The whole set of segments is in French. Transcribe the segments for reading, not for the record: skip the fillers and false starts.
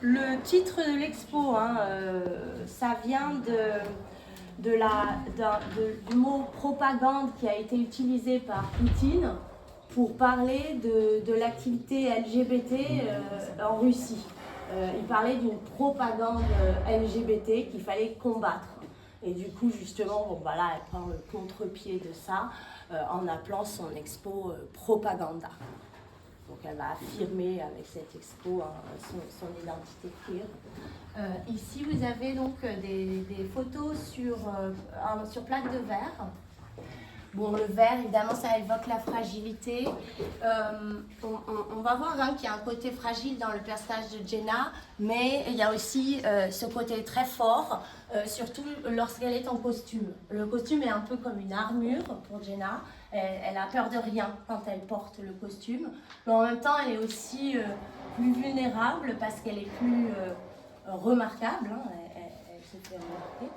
Le titre de l'expo, ça vient du mot propagande qui a été utilisé par Poutine pour parler de l'activité LGBT en Russie. Il parlait d'une propagande LGBT qu'il fallait combattre. Et du coup, justement, bon, voilà, elle prend le contre-pied de ça en appelant son expo Propaganda. Donc elle va affirmer avec cette expo son identité queer. Ici, vous avez donc des photos sur plaque de verre. Bon, le verre, évidemment, ça évoque la fragilité. On va voir qu'il y a un côté fragile dans le personnage de Jenna, mais il y a aussi ce côté très fort, surtout lorsqu'elle est en costume. Le costume est un peu comme une armure pour Jenna. Elle a peur de rien quand elle porte le costume, mais en même temps, elle est aussi plus vulnérable parce qu'elle est plus remarquable. Elle se fait remarquer.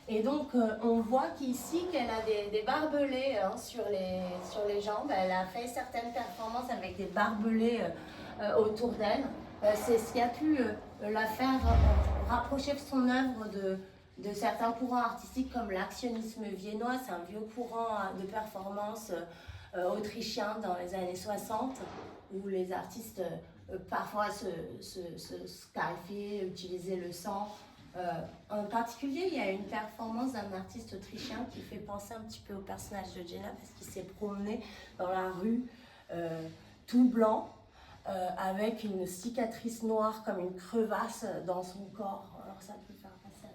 Et donc, on voit qu'ici, qu'elle a des barbelés sur les jambes. Elle a fait certaines performances avec des barbelés autour d'elle. C'est ce qui a pu la faire rapprocher de son œuvre de certains courants artistiques comme l'actionnisme viennois. C'est un vieux courant de performance autrichien dans les années 60, où les artistes parfois se scarifiaient, utilisaient le sang. En particulier, il y a une performance d'un artiste autrichien qui fait penser un petit peu au personnage de Jenna parce qu'il s'est promené dans la rue tout blanc avec une cicatrice noire comme une crevasse dans son corps. Alors ça peut faire penser à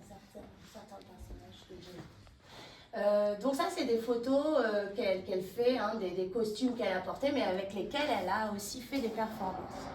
certains personnages de Jenna. Donc ça, c'est des photos qu'elle fait, des costumes qu'elle a portés, mais avec lesquels elle a aussi fait des performances.